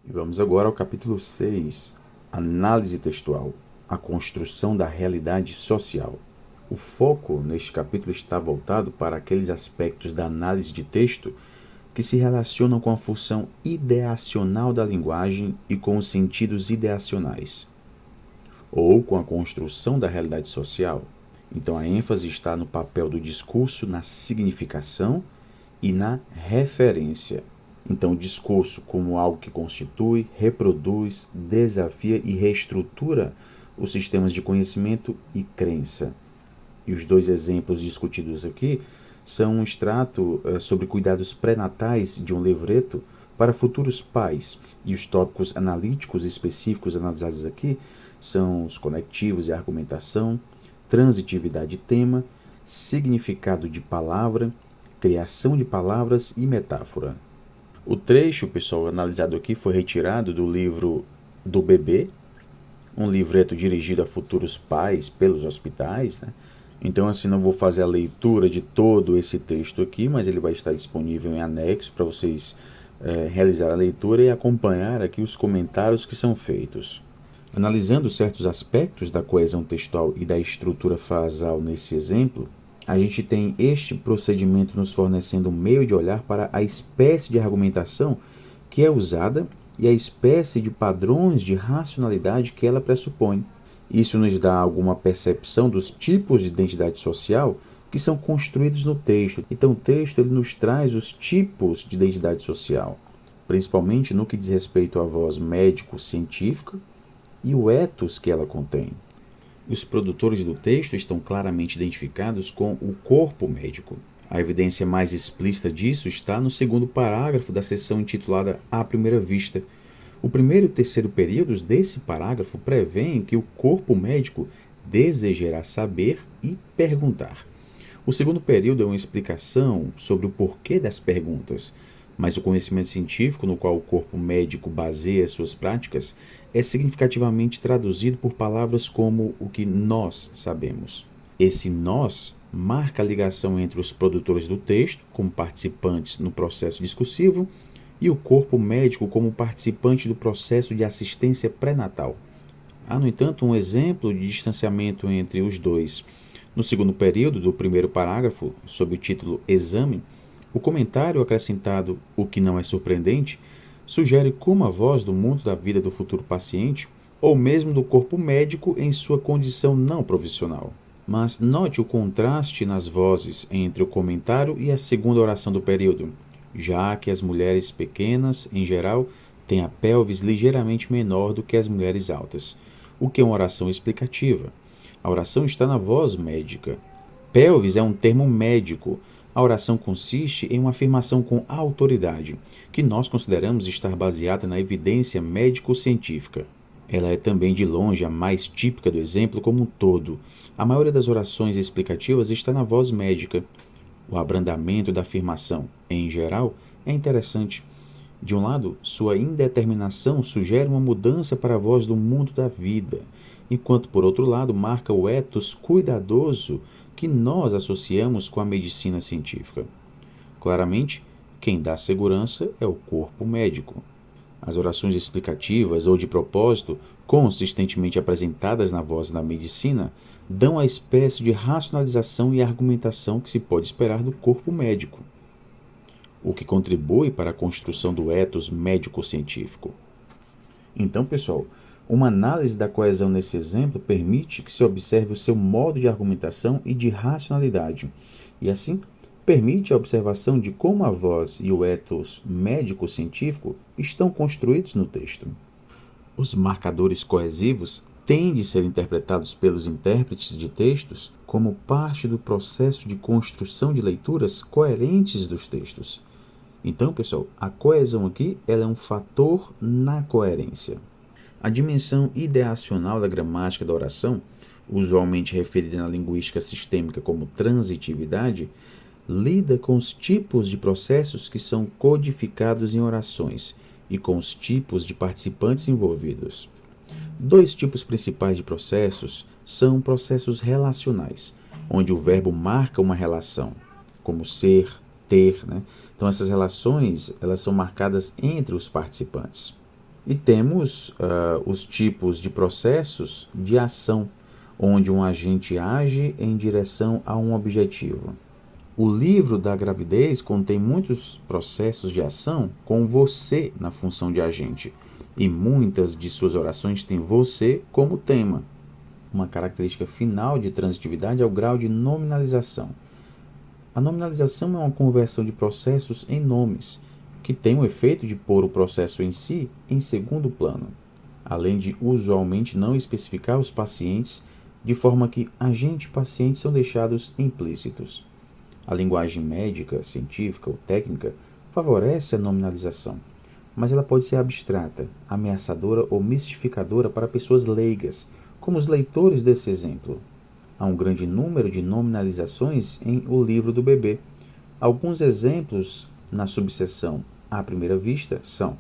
E vamos agora ao capítulo 6, Análise textual, a construção da realidade social. O foco neste capítulo está voltado para aqueles aspectos da análise de texto que se relacionam com a função ideacional da linguagem e com os sentidos ideacionais, ou com a construção da realidade social. Então a ênfase está no papel do discurso na significação e na referência. Então, o discurso como algo que constitui, reproduz, desafia e reestrutura os sistemas de conhecimento e crença. E os dois exemplos discutidos aqui são um extrato sobre cuidados pré-natais de um livreto para futuros pais. E os tópicos analíticos específicos analisados aqui são os conectivos e argumentação, transitividade de tema, significado de palavra, criação de palavras e metáfora. O trecho, pessoal, analisado aqui foi retirado do livro do bebê, um livreto dirigido a futuros pais pelos hospitais, né? Então, assim, não vou fazer a leitura de todo esse texto aqui, mas ele vai estar disponível em anexo para vocês realizar a leitura e acompanhar aqui os comentários que são feitos. Analisando certos aspectos da coesão textual e da estrutura frasal nesse exemplo, a gente tem este procedimento nos fornecendo um meio de olhar para a espécie de argumentação que é usada e a espécie de padrões de racionalidade que ela pressupõe. Isso nos dá alguma percepção dos tipos de identidade social que são construídos no texto. Então, o texto ele nos traz os tipos de identidade social, principalmente no que diz respeito à voz médico-científica e o ethos que ela contém. Os produtores do texto estão claramente identificados com o corpo médico. A evidência mais explícita disso está no segundo parágrafo da seção intitulada À Primeira Vista. O primeiro e terceiro períodos desse parágrafo prevêem que o corpo médico desejará saber e perguntar. O segundo período é uma explicação sobre o porquê das perguntas, mas o conhecimento científico no qual o corpo médico baseia suas práticas é significativamente traduzido por palavras como o que nós sabemos. Esse nós marca a ligação entre os produtores do texto, como participantes no processo discursivo, e o corpo médico como participante do processo de assistência pré-natal. Há, no entanto, um exemplo de distanciamento entre os dois. No segundo período do primeiro parágrafo, sob o título Exame, o comentário acrescentado O que não é surpreendente sugere como a voz do mundo da vida do futuro paciente, ou mesmo do corpo médico em sua condição não profissional. Mas note o contraste nas vozes entre o comentário e a segunda oração do período, já que as mulheres pequenas, em geral, têm a pelvis ligeiramente menor do que as mulheres altas, o que é uma oração explicativa. A oração está na voz médica. Pelvis é um termo médico. A oração consiste em uma afirmação com autoridade, que nós consideramos estar baseada na evidência médico-científica. Ela é também de longe a mais típica do exemplo como um todo. A maioria das orações explicativas está na voz médica. O abrandamento da afirmação, em geral, é interessante. De um lado, sua indeterminação sugere uma mudança para a voz do mundo da vida, enquanto, por outro lado, marca o ethos cuidadoso que nós associamos com a medicina científica. Claramente, quem dá segurança é o corpo médico. As orações explicativas ou de propósito, consistentemente apresentadas na voz da medicina, dão a espécie de racionalização e argumentação que se pode esperar do corpo médico, o que contribui para a construção do ethos médico-científico. Então, pessoal, uma análise da coesão nesse exemplo permite que se observe o seu modo de argumentação e de racionalidade, e assim permite a observação de como a voz e o ethos médico-científico estão construídos no texto. Os marcadores coesivos têm de ser interpretados pelos intérpretes de textos como parte do processo de construção de leituras coerentes dos textos. Então, pessoal, a coesão aqui ela é um fator na coerência. A dimensão ideacional da gramática da oração, usualmente referida na linguística sistêmica como transitividade, lida com os tipos de processos que são codificados em orações e com os tipos de participantes envolvidos. Dois tipos principais de processos são processos relacionais, onde o verbo marca uma relação, como ser, ter, né? Então essas relações elas são marcadas entre os participantes. E temos os tipos de processos de ação, onde um agente age em direção a um objetivo. O livro da gravidez contém muitos processos de ação com você na função de agente, e muitas de suas orações têm você como tema. Uma característica final de transitividade é o grau de nominalização. A nominalização é uma conversão de processos em nomes, que tem o efeito de pôr o processo em si em segundo plano, além de usualmente não especificar os pacientes, de forma que agente e paciente são deixados implícitos. A linguagem médica, científica ou técnica favorece a nominalização, mas ela pode ser abstrata, ameaçadora ou mistificadora para pessoas leigas, como os leitores desse exemplo. Há um grande número de nominalizações em O Livro do Bebê. Alguns exemplos na subseção à primeira vista são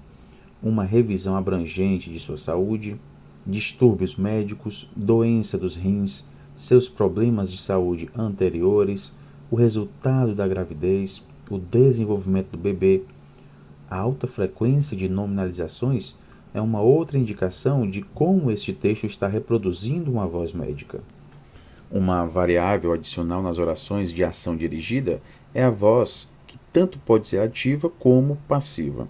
uma revisão abrangente de sua saúde, distúrbios médicos, doença dos rins, seus problemas de saúde anteriores, o resultado da gravidez, o desenvolvimento do bebê. A alta frequência de nominalizações é uma outra indicação de como este texto está reproduzindo uma voz médica. Uma variável adicional nas orações de ação dirigida é a voz, que tanto pode ser ativa como passiva.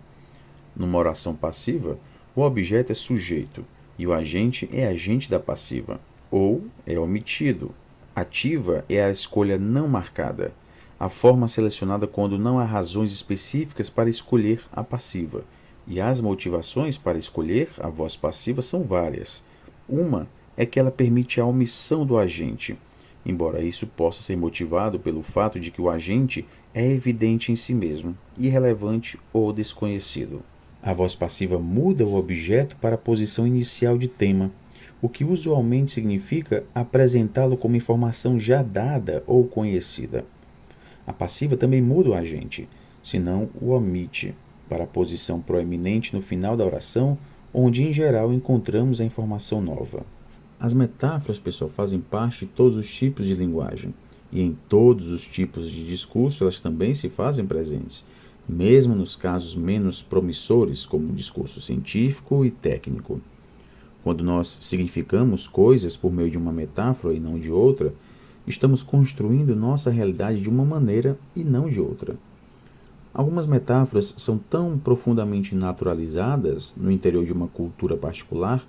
Numa oração passiva, o objeto é sujeito e o agente é agente da passiva, ou é omitido. Ativa é a escolha não marcada, a forma selecionada quando não há razões específicas para escolher a passiva, e as motivações para escolher a voz passiva são várias. Uma é que ela permite a omissão do agente, embora isso possa ser motivado pelo fato de que o agente é evidente em si mesmo, irrelevante ou desconhecido. A voz passiva muda o objeto para a posição inicial de tema, o que usualmente significa apresentá-lo como informação já dada ou conhecida. A passiva também muda o agente, senão o omite, para a posição proeminente no final da oração, onde em geral encontramos a informação nova. As metáforas, pessoal, fazem parte de todos os tipos de linguagem, e em todos os tipos de discurso elas também se fazem presentes, mesmo nos casos menos promissores, como o discurso científico e técnico. Quando nós significamos coisas por meio de uma metáfora e não de outra, estamos construindo nossa realidade de uma maneira e não de outra. Algumas metáforas são tão profundamente naturalizadas no interior de uma cultura particular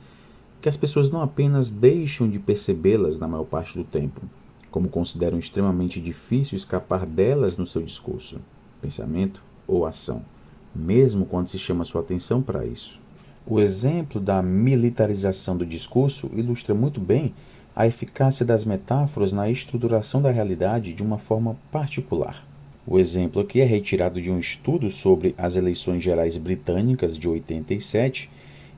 que as pessoas não apenas deixam de percebê-las na maior parte do tempo, como consideram extremamente difícil escapar delas no seu discurso, pensamento ou ação, mesmo quando se chama sua atenção para isso. O exemplo da militarização do discurso ilustra muito bem a eficácia das metáforas na estruturação da realidade de uma forma particular. O exemplo aqui é retirado de um estudo sobre as eleições gerais britânicas de 87,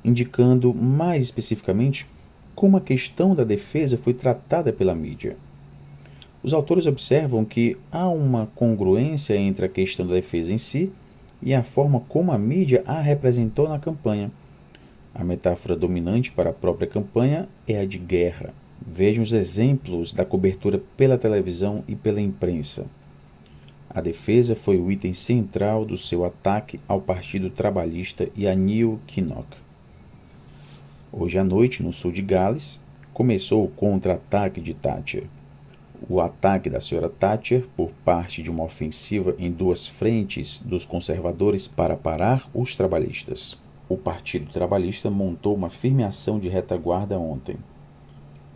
indicando mais especificamente como a questão da defesa foi tratada pela mídia. Os autores observam que há uma congruência entre a questão da defesa em si e a forma como a mídia a representou na campanha. A metáfora dominante para a própria campanha é a de guerra. Vejam os exemplos da cobertura pela televisão e pela imprensa. A defesa foi o item central do seu ataque ao Partido Trabalhista e a Neil Kinnock. Hoje à noite, no sul de Gales, começou o contra-ataque de Thatcher. O ataque da senhora Thatcher por parte de uma ofensiva em duas frentes dos conservadores para parar os trabalhistas. O Partido Trabalhista montou uma firme ação de retaguarda ontem.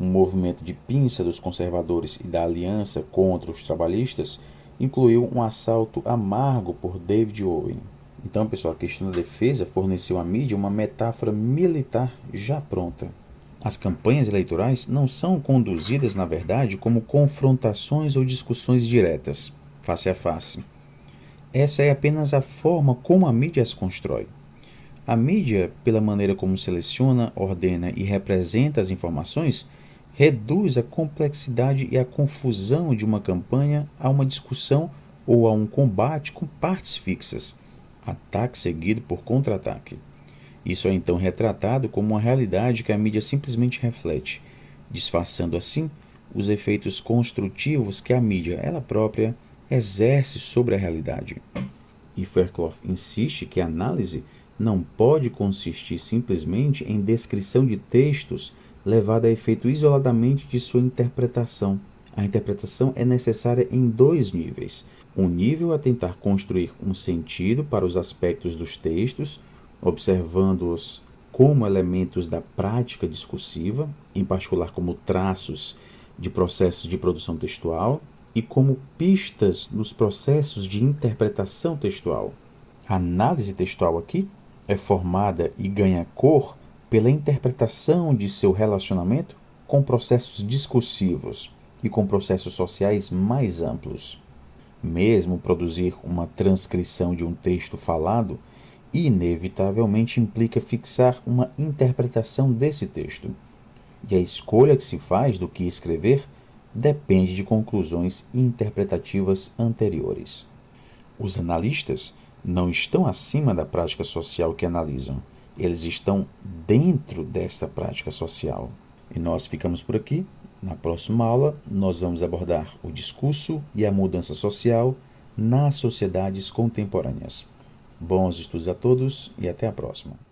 Um movimento de pinça dos conservadores e da aliança contra os trabalhistas incluiu um assalto amargo por David Owen. Então, pessoal, a questão da defesa forneceu à mídia uma metáfora militar já pronta. As campanhas eleitorais não são conduzidas, na verdade, como confrontações ou discussões diretas, face a face. Essa é apenas a forma como a mídia as constrói. A mídia, pela maneira como seleciona, ordena e representa as informações, reduz a complexidade e a confusão de uma campanha a uma discussão ou a um combate com partes fixas, ataque seguido por contra-ataque. Isso é então retratado como uma realidade que a mídia simplesmente reflete, disfarçando assim os efeitos construtivos que a mídia, ela própria, exerce sobre a realidade. E Fairclough insiste que a análise não pode consistir simplesmente em descrição de textos levada a efeito isoladamente de sua interpretação. A interpretação é necessária em dois níveis. Um nível é tentar construir um sentido para os aspectos dos textos, observando-os como elementos da prática discursiva, em particular como traços de processos de produção textual, e como pistas nos processos de interpretação textual. A análise textual aqui é formada e ganha cor pela interpretação de seu relacionamento com processos discursivos e com processos sociais mais amplos. Mesmo produzir uma transcrição de um texto falado, inevitavelmente implica fixar uma interpretação desse texto. E a escolha que se faz do que escrever depende de conclusões interpretativas anteriores. Os analistas não estão acima da prática social que analisam, eles estão dentro desta prática social. E nós ficamos por aqui. Na próxima aula, nós vamos abordar o discurso e a mudança social nas sociedades contemporâneas. Bons estudos a todos e até a próxima.